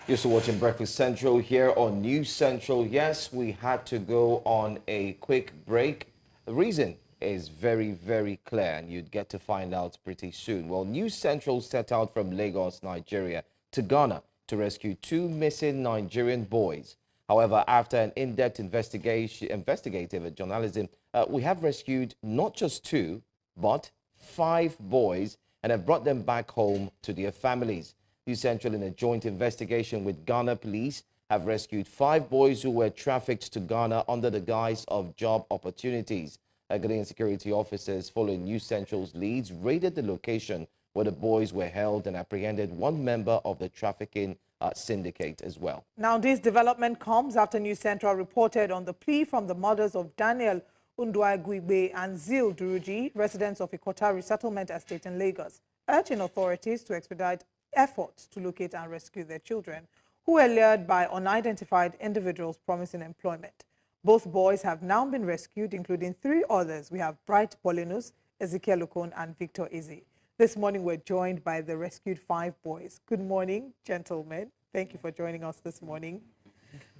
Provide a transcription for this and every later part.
You're still watching Breakfast Central here on News Central. Yes, we had to go on a quick break. The reason is very, very clear, and you'd get to find out pretty soon. Well, News Central set out from Lagos, Nigeria, to Ghana to rescue two missing Nigerian boys. However, after an in-depth investigative journalism, we have rescued not just two, but 5 boys and have brought them back home to their families. News Central, in a joint investigation with Ghana police, have rescued 5 boys who were trafficked to Ghana under the guise of job opportunities. Ghanaian security officers, following News Central's leads, raided the location where the boys were held and apprehended one member of the trafficking syndicate as well. Now, this development comes after News Central reported on the plea from the mothers of Daniel Undwai and Zil Duruji, residents of Ikota Resettlement Estate in Lagos, urging authorities to expedite efforts to locate and rescue their children, who were lured by unidentified individuals promising employment. Both boys have now been rescued, including 3 others. We have Bright Polinus, Ezekiel Okon, and Victor Eze. This morning, we're joined by the rescued 5 boys. Good morning, gentlemen. Thank you for joining us this morning.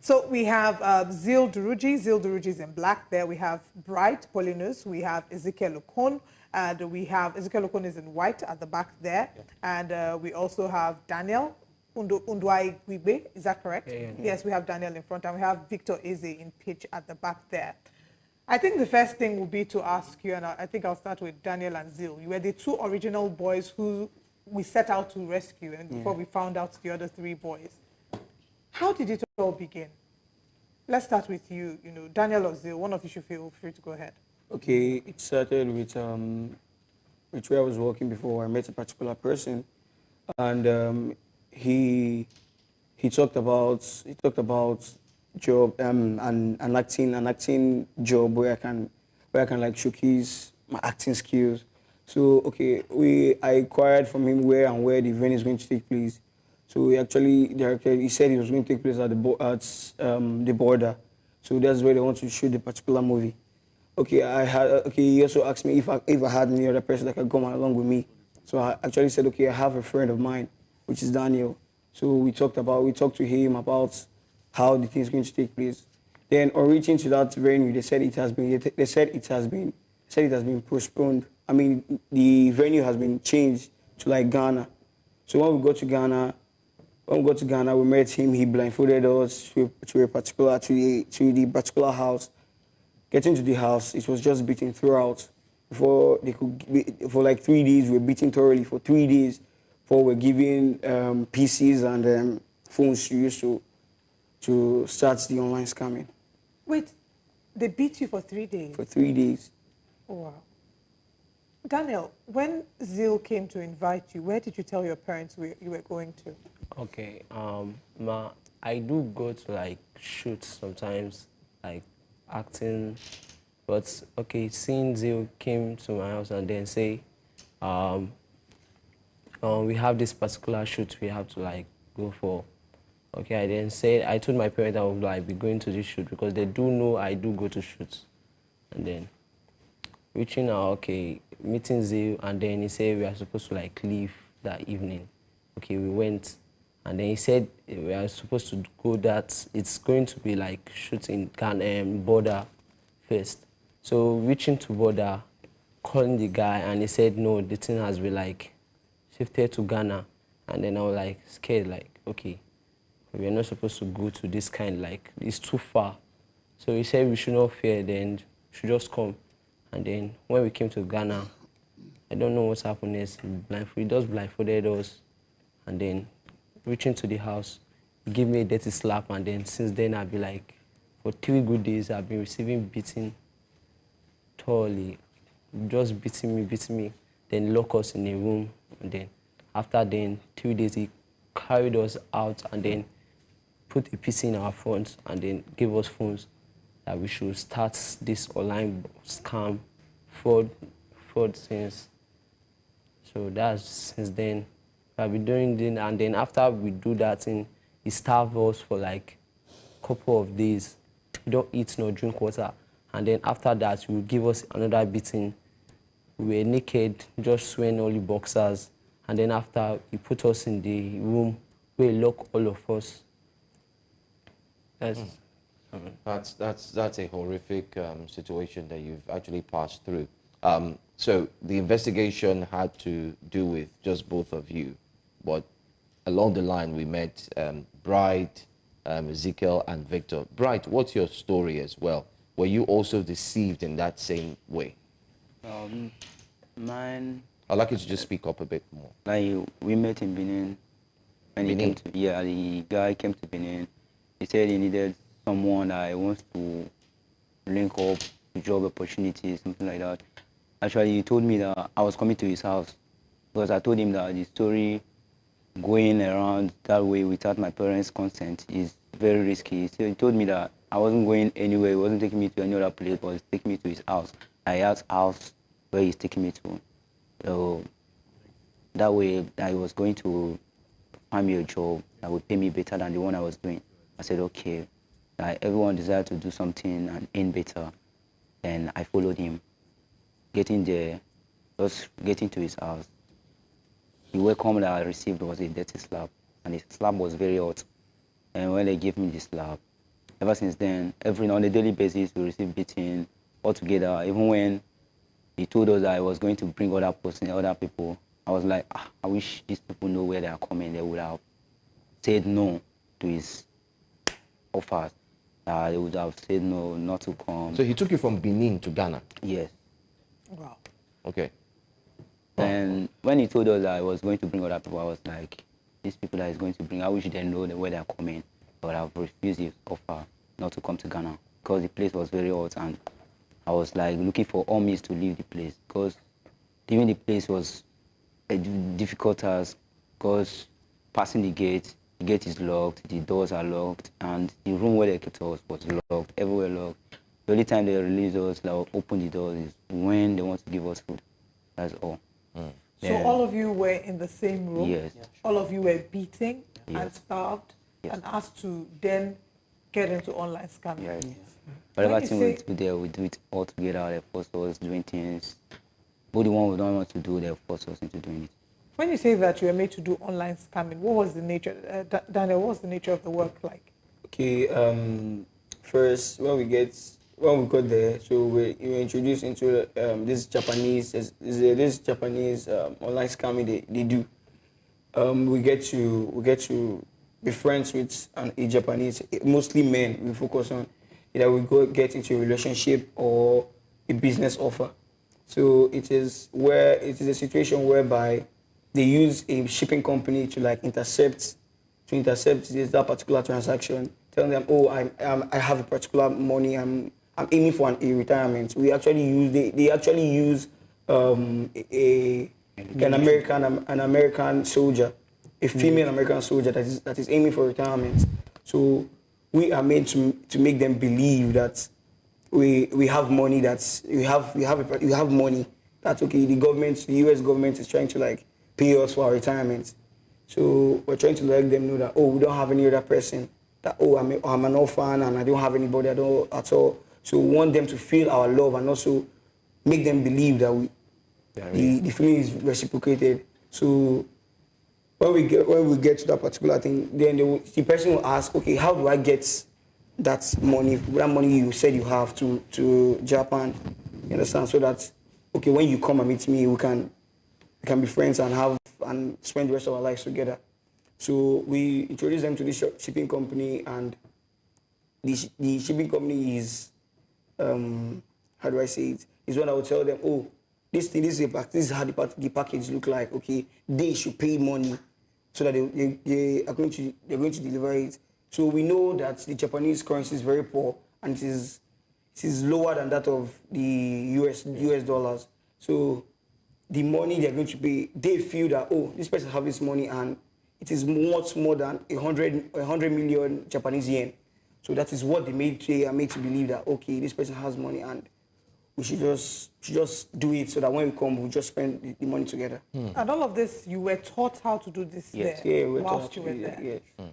So we have Zil Duruji. Zil Duruji is in black there. We have Bright Polinus. We have Ezekiel Okon. And we have Ezekiel Okon is in white at the back there. Yeah. And we also have Daniel Undwai. Is that correct? Yeah. Yes, we have Daniel in front. And we have Victor Eze in pitch at the back there. I think the first thing will be to ask you, and I think I'll start with Daniel and Zil. You were the 2 original boys who we set out to rescue, and before we found out the other 3 boys. How did it all begin? Let's start with you, Daniel or Zil. One of you should feel free to go ahead. Okay, it started with where I was working before. I met a particular person, and he talked about job an acting job where I can like showcase my acting skills. So okay, I inquired from him where the event is going to take place. So he actually directed. He said it was going to take place at the border. So that's where they want to shoot the particular movie. Okay, he also asked me if I had any other person that could come along with me. So I actually said, okay, I have a friend of mine, which is Daniel. So we talked to him about how the thing is going to take place. Then on reaching to that venue, they said it has been postponed. I mean, the venue has been changed to like Ghana. So when we got to Ghana, we met him. He blindfolded us to the particular house. Getting to the house, it was just beaten throughout. For like 3 days, we were beaten thoroughly for 3 days. Before we're given PCs and phones to use to start the online scamming. Wait, they beat you for 3 days? For 3 days. Oh, wow. Daniel, when Zil came to invite you, where did you tell your parents you were going to? Okay, I do go to like shoots sometimes, like acting, but okay, seeing Zil came to my house and then say, we have this particular shoot we have to like go for. Okay, I then said, I told my parents I would like be going to this shoot because they do know I do go to shoots. And then reaching out, okay, meeting Zil, and then he said we are supposed to like leave that evening. Okay, we went, and then he said we are supposed to go that it's going to be like shooting border first. So reaching to border, calling the guy, and he said no, the thing has been like shifted to Ghana. And then I was like scared, like, okay, we are not supposed to go to this kind, like, it's too far. So he said we should not fear, then we should just come. And then when we came to Ghana, I don't know what's happened next. He just blindfolded us. And then reaching to the house, he gave me a dirty slap. And then since then, I've been like, for 3 good days, I've been receiving beating thoroughly. Just beating me. Then lock us in a room. And then after 3 days, he carried us out and then put a PC in our front and then gave us phones that we should start this online scam fraud things. So that's since then I've been doing it, and then after we do that thing, he starved us for like a couple of days. We don't eat nor drink water, and then after that he will give us another beating. We were naked, just wearing only boxers, and then after he put us in the room we lock all of us. That's a horrific situation that you've actually passed through. So the investigation had to do with just both of you, but along the line we met Bright, Ezekiel, and Victor. Bright, what's your story as well? Were you also deceived in that same way? Mine, I'd like you to just speak up a bit more. like we met in Benin. When he came Benin? to, yeah, the guy came to Benin. He said he needed someone that wants to link up to job opportunities, something like that. Actually, he told me that I was coming to his house because I told him that the story going around that way without my parents' consent is very risky. So he told me that I wasn't going anywhere. He wasn't taking me to any other place, but he was taking me to his house. I asked house where he's taking me to. So that way I was going to find me a job that would pay me better than the one I was doing. I said, okay. Everyone desired to do something and earn better. And I followed him. Getting there, just getting to his house. The welcome that I received was a dirty slap. And the slap was very hot. And when they gave me the slap, ever since then, on a daily basis, we receive beating altogether. Even when he told us that I was going to bring other people, I was like, I wish these people know where they are coming. They would have said no to his offers. They would have said no, not to come. So he took you from Benin to Ghana? Yes. Wow. Okay. And when he told us that I was going to bring other people, I was like, these people that he's going to bring, I wish they know where they are coming. But I've refused his offer not to come to Ghana because the place was very hot and I was like looking for all means to leave the place because leaving the place was a difficult task because passing the gate is locked, the doors are locked, and the room where they kept us was locked, everywhere locked. The only time they release us, like open the doors, is when they want to give us food. That's all. So all of you were in the same room? Yes. All of you were beating and Yes. starved Yes. and asked to then get into online scamming? Yes. When Whatever you thing say- we do there, we do it all together. They force us doing things. But the one we don't want to do, they force us into doing it. When you say that you were made to do online scamming, what was the nature, Daniel, what was the nature of the work like? Okay, first when we got there, so we were introduced into this Japanese online scamming they do. We get to be friends with a Japanese, mostly men. We focus on either we get into a relationship or a business offer. So it is a situation whereby they use a shipping company to intercept that particular transaction, telling them, oh, I have a particular money, I'm aiming for a retirement. They actually use an American soldier, a female American soldier that is aiming for retirement. So we are made to make them believe that we have money, we have money, that's okay. The US government is trying to pay us for our retirement. So we're trying to let them know that, oh, we don't have any other person, that, oh, I'm an orphan and I don't have anybody at all. So we want them to feel our love and also make them believe that the feeling is reciprocated. So when we get to that particular thing, then the person will ask, okay, how do I get that money you said you have to Japan? You understand? So that, okay, when you come and meet me, we can be friends and spend the rest of our lives together. So we introduced them to this shipping company, and the shipping company is, how do I say it? Is when I would tell them, oh, this is how the package look like. Okay, they should pay money so that they are going to deliver it. So we know that the Japanese currency is very poor and it is lower than that of the US dollars. So the money they're going to pay, they feel that, oh, this person have this money and it is much more than 100 million Japanese yen. So that is what they are made to believe that, okay, this person has money and we should just do it so that when we come, we'll just spend the money together. And all of this, you were taught how to do this Yes. there Yeah, we were whilst taught you to were do that, there? yes.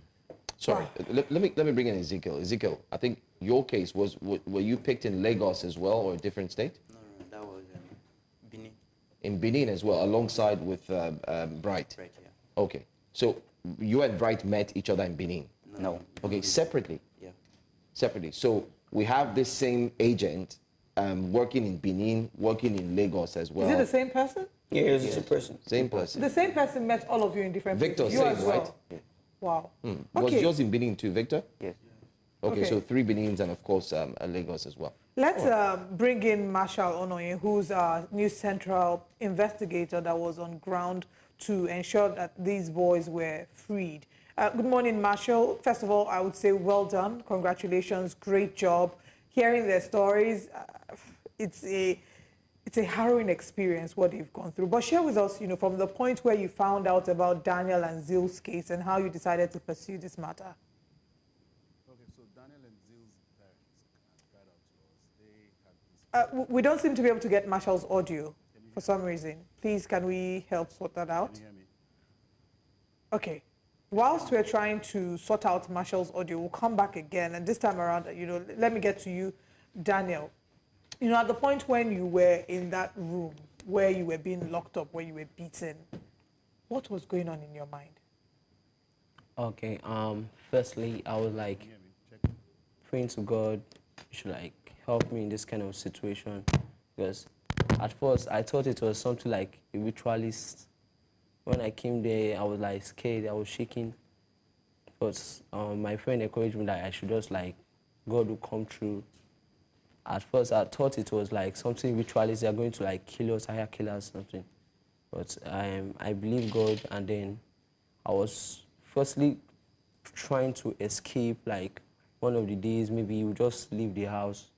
Sorry, let me bring in Ezekiel. Ezekiel, I think your case were you picked in Lagos as well or a different state? No, that was Benin. In Benin as well, alongside with Bright. Right, yeah. Okay, so you and Bright met each other in Benin? No. Okay, separately. Yeah. Separately. So we have this same agent working in Benin, working in Lagos as well. Is it the same person? Yeah, it's just a person. Same person. The same person met all of you in different Victor, places. You same, as well. right? Yeah. Wow. Was Okay. yours in Benin too, Victor? Yes. Okay, Okay. so 3 Benins and of course Lagos as well. Let's bring in Marshal Onoye, who's our new central investigator that was on ground to ensure that these boys were freed. Good morning, Marshal. First of all, I would say well done. Congratulations. Great job. Hearing their stories, it's a harrowing experience, what you've gone through. But share with us, from the point where you found out about Daniel and Zill's case and how you decided to pursue this matter. Okay, so Daniel and Zill's parents cried out to us. They had this. We don't seem to be able to get Marshall's audio for some reason. Please, can we help sort that out? Can you hear me? Okay. Whilst we're trying to sort out Marshall's audio, we'll come back again. And this time around, let me get to you, Daniel. At the point when you were in that room where you were being locked up, where you were beaten, what was going on in your mind? Okay, firstly, I was like Can you hear me? Check. praying to God, he should like help me in this kind of situation, because at first I thought it was something like a ritualist. When I came there, I was like scared, I was shaking, but my friend encouraged me that I should just like, God will come through. At first I thought it was like something ritualist, they are going to like kill us, hire killers, something. But I believe God, and then I was firstly trying to escape. Like one of the days, maybe we just leave the house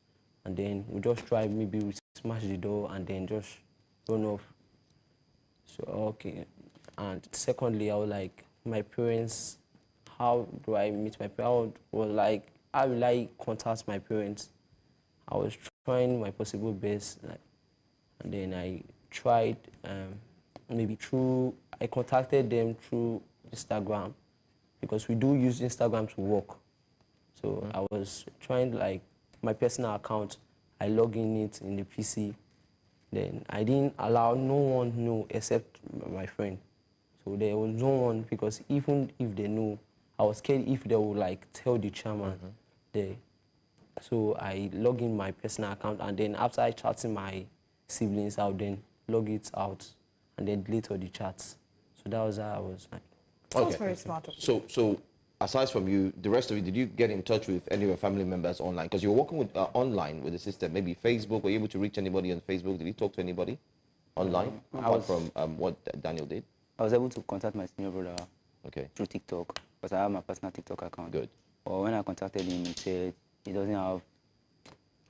and then we just try, maybe we smash the door and then just run off. So, okay. And secondly, I was like, my parents, how do I meet my parents? How will I contact my parents? I was trying my possible best, and then I tried, I contacted them through Instagram, because we do use Instagram to work. So I was trying my personal account, I log in it in the PC. Then I didn't allow no one to know except my friend. So there was no one, because even if they knew, I was scared if they would tell the chairman there. So I log in my personal account, and then after I chatting my siblings, I would then log it out and then delete all the chats. So that was how I was like. Sounds very smart of you. So aside from you, the rest of you, did you get in touch with any of your family members online? Because you were working with online with the system, maybe Facebook. Were you able to reach anybody on Facebook? Did you talk to anybody online apart from what Daniel did? I was able to contact my senior brother Okay, through TikTok, because I have my personal TikTok account. good. But when I contacted him, he said he doesn't have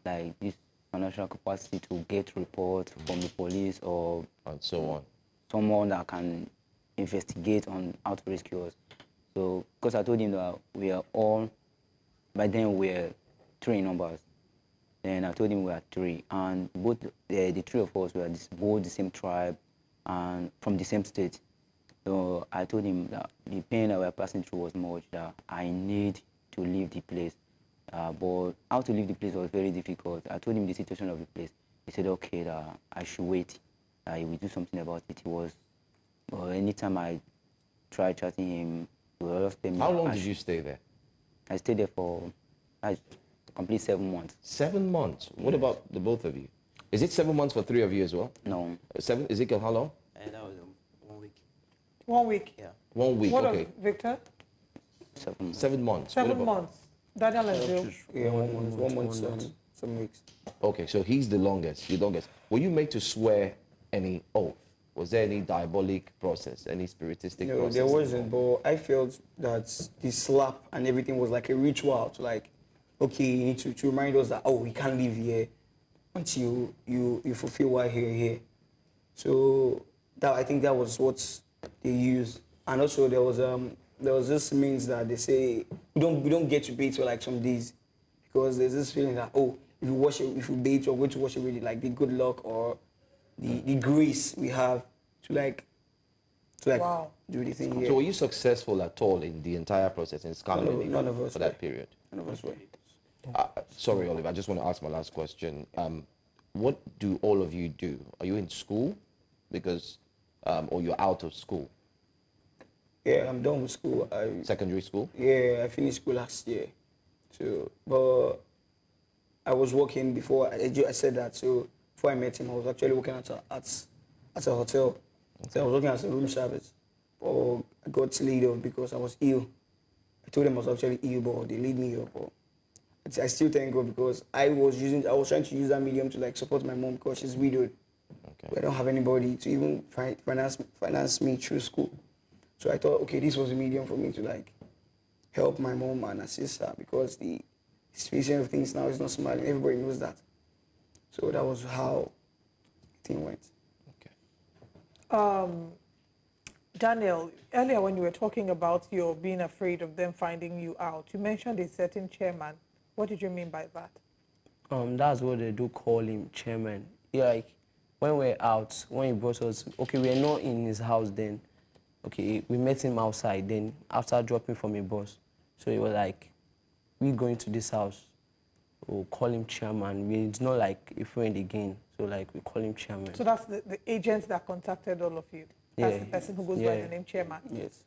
this financial capacity to get reports from the police or And so on. someone that can investigate on how to rescue us. So, because I told him that we are all, by then we were 3 in numbers. Then I told him we are 3, and both the 3 of us were both the same tribe and from the same state. So I told him that the pain that we were passing through was much, that I need to leave the place. But how to leave the place was very difficult. I told him the situation of the place. He said, okay, that I should wait. He will do something about it. He was, anytime I tried chatting him, he would always tell me. How long did you stay there? I stayed there for complete 7 months. 7 months. What about the both of you? Is it 7 months for 3 of you as well? No. 7? Ezekiel, how long? And that was 1 week. 1 week. Yeah. 1 week. What Okay. of Victor? 7 months. 7 months. What 7 about- months. Daniel and Zill. Yeah, 1 month, some weeks. Okay, so he's the longest. Were you made to swear any oath? Was there any diabolic process, any spiritistic No, process? there wasn't, but I felt that the slap and everything was like a ritual to okay, you need to remind us that, oh, we can't live here until you fulfill why you're here. So I think that was what they used. And also there was this means that they say we don't get to bathe for some days, because there's this feeling that, oh, if you bathe, you're going to wash away the good luck or the grace we have to Wow. do the thing here. So were you successful at all in the entire process in scamming None of us for were. that period? None of us were. Sorry, Oliver, I just want to ask my last question. What do all of you do? Are you in school? Because, or you're out of school? Yeah, I'm done with school. Secondary school? Yeah, I finished school last year. So, but I was working before. I said that. So before I met him, I was actually working at a hotel. So I was working as a room service. But I got laid off because I was ill. I told them I was actually ill, but they laid me off. But I still thank God because I was trying to use that medium to like support my mom because she's widowed. Okay. I don't have anybody to even finance me through school. So I thought, okay, this was a medium for me to like help my mom and assist her because the situation of things now is not smiling. Everybody knows that. So that was how the thing went. Okay. Daniel, earlier when you were talking about your being afraid of them finding you out, you mentioned a certain chairman. What did you mean by that? That's what they do call him, chairman. Yeah, like when we're out, when he brought us, okay, we're not in his house then. Okay, we met him outside then after dropping from a bus. So he was like, we going to this house. We'll call him chairman. It's not like a friend again. So like we call him chairman. So that's the agents that contacted all of you. That's Yeah. the person who goes by the name chairman. Yes.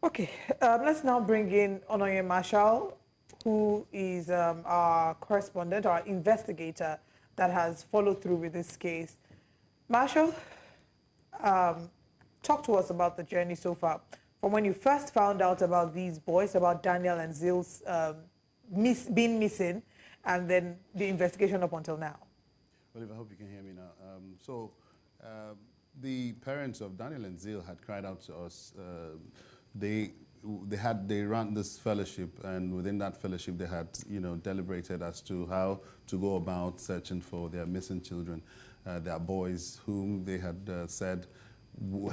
Okay, let's now bring in Onoye Marshall, who is our correspondent, our investigator that has followed through with this case. Marshall, talk to us about the journey so far. From when you first found out about these boys, about Daniel and Zill's being missing, and then the investigation up until now. Oliver, I hope you can hear me now. The parents of Daniel and Zill had cried out to us. They ran this fellowship, and within that fellowship, they had deliberated as to how to go about searching for their missing children, their boys, whom they had said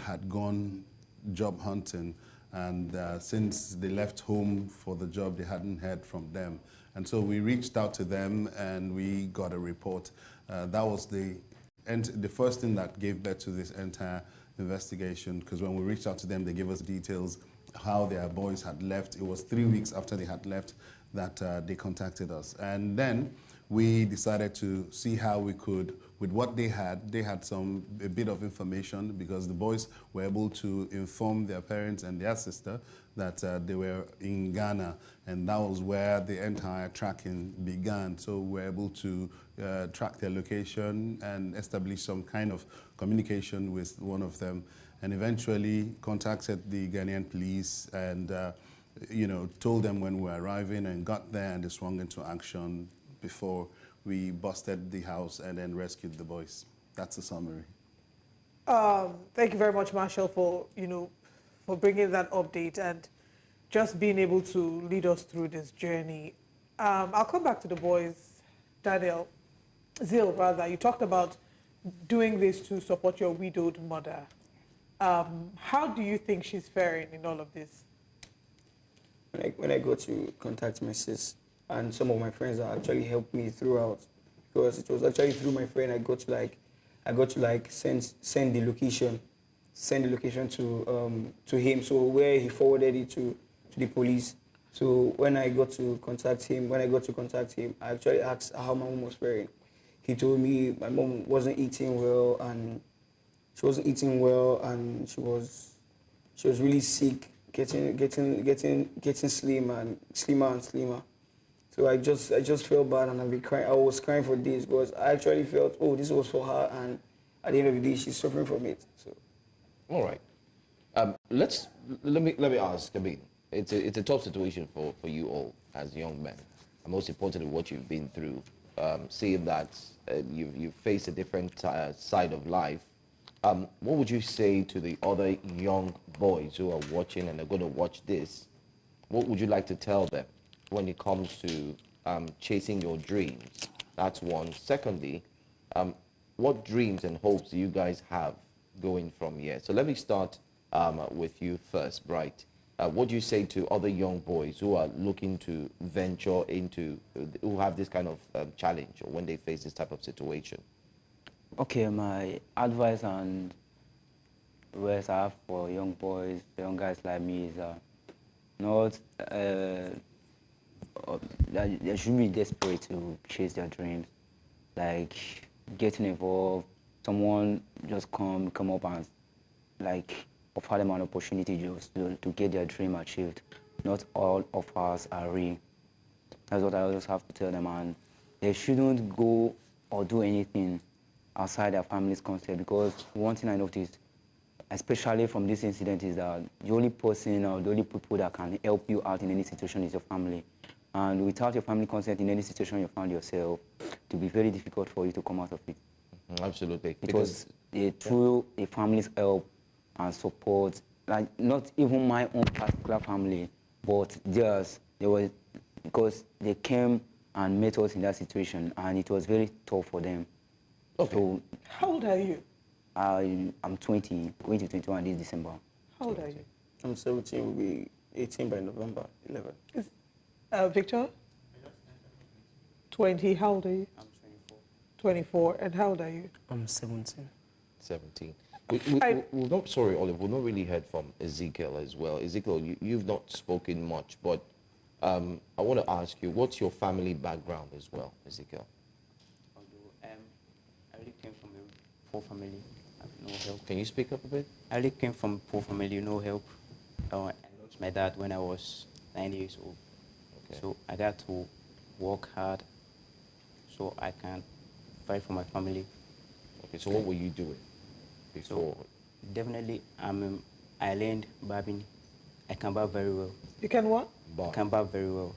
had gone job hunting, and since they left home for the job, they hadn't heard from them. And so we reached out to them, and we got a report. That was the first thing that gave birth to this entire investigation, because when we reached out to them, they gave us details how their boys had left. It was 3 weeks after they had left that they contacted us. And then we decided to see how we could, with what they had a bit of information, because the boys were able to inform their parents and their sister that they were in Ghana, and that was where the entire tracking began. So we were able to track their location and establish some kind of communication with one of them, and eventually contacted the Ghanaian police and told them when we were arriving, and got there, and they swung into action before we busted the house and then rescued the boys. That's the summary. Thank you very much, Marshall, for for bringing that update and just being able to lead us through this journey. I'll come back to the boys. Daniel, Zill, rather, you talked about doing this to support your widowed mother. How do you think she's faring in all of this? When I go to contact my sis, and some of my friends that actually helped me throughout, because it was actually through my friend I got to send the location to him. So where he forwarded it to the police. So when I got to contact him, I actually asked how my mom was faring. He told me my mom wasn't eating well, and she was really sick, getting slimmer and slimmer. So I just felt bad, and I was crying for days because I actually felt, oh, this was for her, and at the end of the day, she's suffering from it. So, all right. Let me ask. I mean, it's a tough situation for you all as young men, and most importantly, what you've been through. Seeing that you've faced a different side of life. What would you say to the other young boys who are watching and are going to watch this? What would you like to tell them when it comes to chasing your dreams? That's one. Secondly, what dreams and hopes do you guys have going from here? So let me start with you first, Bright. What do you say to other young boys who are looking to venture into, who have this kind of challenge, or when they face this type of situation? Okay, my advice and words I have for young boys, young guys like me is not they shouldn't be desperate to chase their dreams, like getting involved. Someone just come up and like offer them an opportunity just to get their dream achieved. Not all of us are real. That's what I always have to tell them, and they shouldn't go or do anything outside their family's concept, because one thing I noticed, especially from this incident, is that the only person or the only people that can help you out in any situation is your family. And without your family consent in any situation you found yourself, it will be very difficult for you to come out of it. Absolutely. It was through a family's help and support, like not even my own particular family, but theirs. They were, because they came and met us in that situation, and it was very tough for them. Okay. So How old are you? I'm 20, going to 21 this December. How old are you? I'm 17, will be 18 by November 11. Victor? 20. How old are you? I'm 24. 24. And how old are you? I'm 17. 17. I- We've not, sorry, Olive, we've not really heard from Ezekiel as well. Ezekiel, you've not spoken much, but I want to ask you, what's your family background as well, Ezekiel? Although I really came from a poor family, no help. Can you speak up a bit? I really came from a poor family, no help. I lost my dad when I was 9 years old. Okay. So I got to work hard so I can fight for my family. Okay, so what were you doing before? So definitely I learned barbing. I can barb very well. You can what? I can barb very well.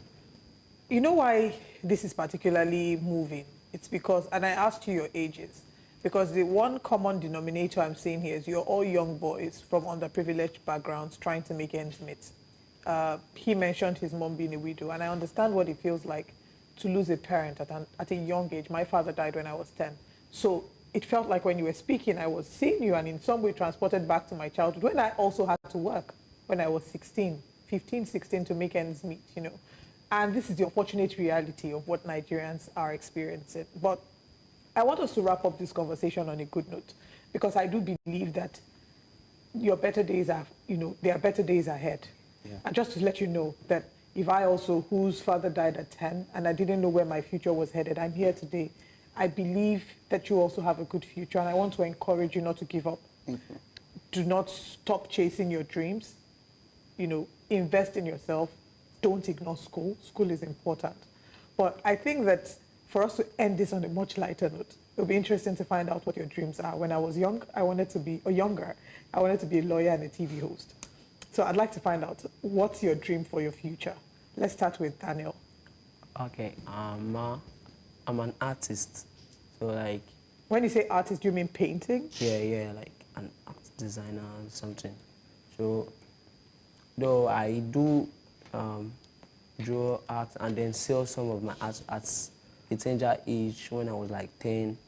You know why this is particularly moving? It's because, and I asked you your ages, because the one common denominator I'm seeing here is you're all young boys from underprivileged backgrounds trying to make ends meet. He mentioned his mom being a widow, and I understand what it feels like to lose a parent at a young age. My father died when I was 10. So it felt like when you were speaking, I was seeing you and in some way transported back to my childhood when I also had to work when I was 16, 15, 16 to make ends meet, you know. And this is the unfortunate reality of what Nigerians are experiencing. But I want us to wrap up this conversation on a good note, because I do believe that your better days are, you know, there are better days ahead. Yeah. And just to let you know that if I also, whose father died at 10, and I didn't know where my future was headed, I'm here today. I believe that you also have a good future, and I want to encourage you not to give up. Thank you. Do not stop chasing your dreams. You know, invest in yourself. Don't ignore school. School is important. But I think that for us to end this on a much lighter note, it'll be interesting to find out what your dreams are. When I was young, I wanted to be, or younger, I wanted to be a lawyer and a TV host. So I'd like to find out, what's your dream for your future? Let's start with Daniel. Okay, I'm an artist. So like, When you say artist, do you mean painting? yeah, like an art designer or something. So, though I do draw art and then sell some of my art at a tender age when I was like 10,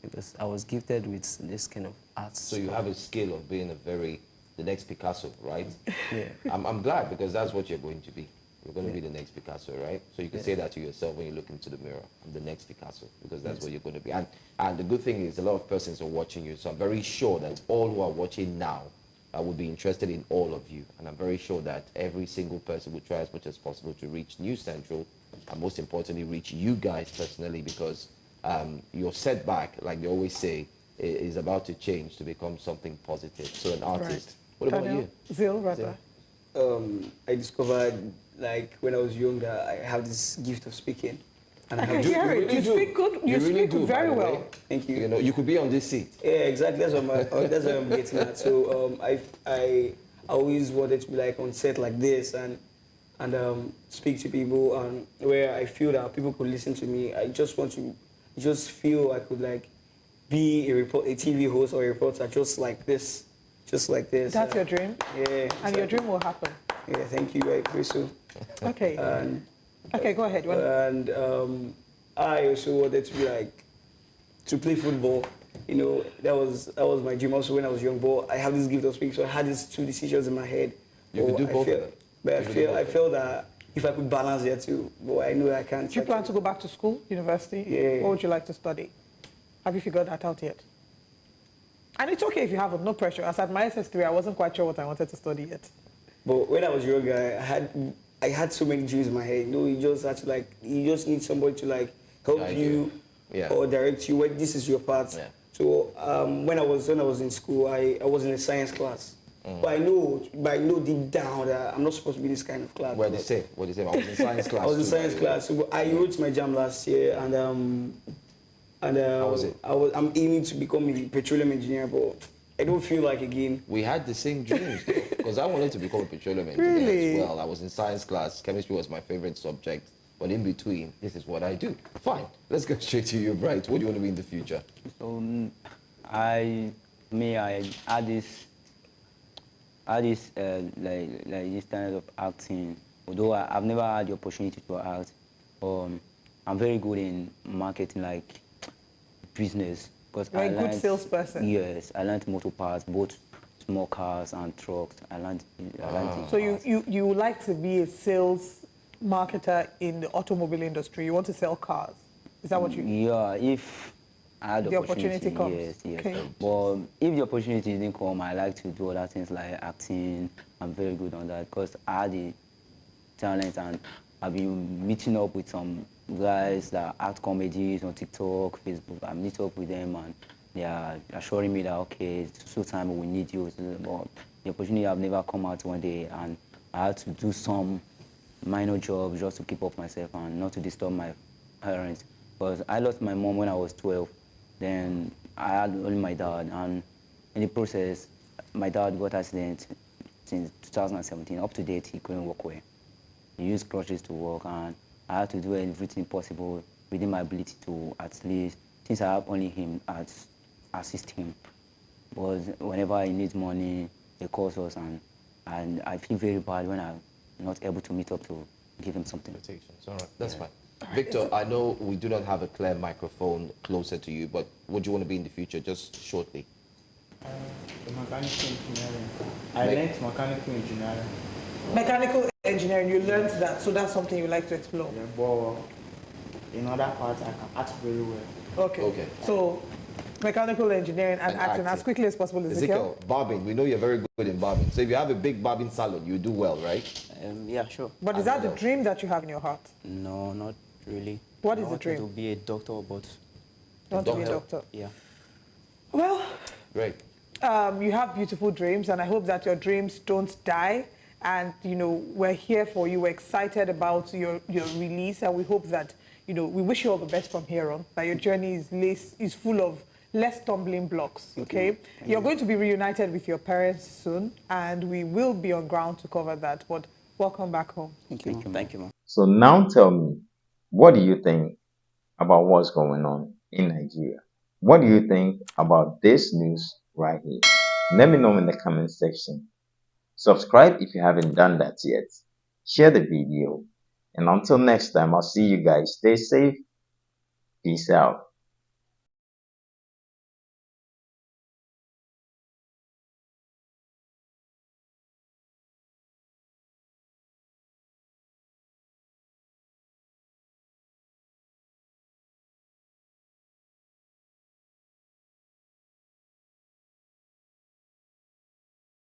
because I was gifted with this kind of art. So you have a skill of being the next Picasso, right? Yeah. I'm glad, because that's what you're going to be. You're going to be the next Picasso, right? So you can say that to yourself when you look into the mirror. I'm the next Picasso, because that's what you're going to be. And the good thing is a lot of persons are watching you. So I'm very sure that all who are watching now will be interested in all of you. And I'm very sure that every single person will try as much as possible to reach New Central, and most importantly, reach you guys personally, because your setback, like they always say, is about to change to become something positive. So an artist. Right. What about Daniel? you? Zil, rather. I discovered, like, when I was young, that I have this gift of speaking. And I can You hear it. really You do. speak good. You really speak do, by very the way. well. Thank you. You know, you could be on this seat. Yeah, exactly. That's what I'm getting at. So I always wanted to be like on set like this and speak to people, and where I feel that people could listen to me. I just feel I could like be a TV host or a reporter just like this. That's your dream? Yeah. And exactly. your dream will happen. Yeah, thank you. I pray so. Okay. Okay, go ahead. And I also wanted to be like, to play football. You know, that was my dream also when I was young. But I have this gift of speaking, so I had these two decisions in my head. You could do both of them. But I felt that if I could balance it too, but I know I can't. Do you plan to go back to school, university? Yeah. What would you like to study? Have you figured that out yet? And it's okay if you haven't, no pressure. As at my SS3, I wasn't quite sure what I wanted to study yet. But when I was younger, I had so many dreams in my head. You know, you just had to like, you just need somebody to like help Guide you Yeah. or direct you. This is your part. Yeah. So when I was in school, I was in a science class. But I know deep down that I'm not supposed to be this kind of class. What did you say? What did you say? I was in science class. I was in too, science by the way. class. So I wrote my jam last year, and How was it? I'm aiming to become a petroleum engineer, but I don't feel like again. We had the same dreams, because I wanted to become a petroleum engineer Really? as well. I was in science class. Chemistry was my favorite subject. But in between, this is what I do. Fine. Let's go straight to you, Bright. What do you want to be in the future? So I had this like this kind of acting. Although I've never had the opportunity to act, I'm very good in marketing, like business. Because You're a good salesperson. Yes, I learned motor parts, both small cars and trucks. I learned So you would like to be a sales marketer in the automobile industry. You want to sell cars. Is that what you? Yeah, if I had The opportunity comes. Yes. Okay. But if the opportunity didn't come, I like to do other things like acting. I'm very good on that because I had the talent, and I've been meeting up with some guys that act comedies on TikTok, Facebook. I meet up with them, and they are assuring me that okay, it's so time we need you. But the opportunity have never come out one day, and I had to do some minor jobs just to keep up myself and not to disturb my parents. Because I lost my mom when I was 12. Then I had only my dad, and in the process, my dad got accident since 2017. Up to date, he couldn't walk well. He used crutches to walk, and I had to do everything possible within my ability to at least, since I have only him, assist him. Because whenever he needs money, he calls us, and I feel very bad when I'm not able to meet up to give him something. All right, that's fine. Victor, I know we do not have a clear microphone closer to you, but what do you want to be in the future, just shortly? Mechanical engineering. I learned mechanical engineering. Mechanical engineering, you learned that, so that's something you like to explore. Yeah, but in other parts, I can act very well. Okay. So, mechanical engineering and acting acting. as quickly as possible, Ezekiel. Ezekiel, barbing. We know you're very good in barbing. So if you have a big barbing salon, you do well, right? Yeah, sure. But is that the dream that you have in your heart? No, not really. What is I the wanted dream? to be a doctor, but You want to be a doctor? yeah. Well, Great. you have beautiful dreams, and I hope that your dreams don't die. And, you know, we're here for you. We're excited about your release, and we hope that, you know, we wish you all the best from here on, that your journey is full of less stumbling blocks, okay? You're going to be reunited with your parents soon, and we will be on ground to cover that. But welcome back home. Thank you, ma'am. Thank you, ma'am. So now tell me, what do you think about what's going on in Nigeria? What do you think about this news right here? Let me know in the comment section. Subscribe if you haven't done that yet. Share the video. And until next time, I'll see you guys. Stay safe. Peace out.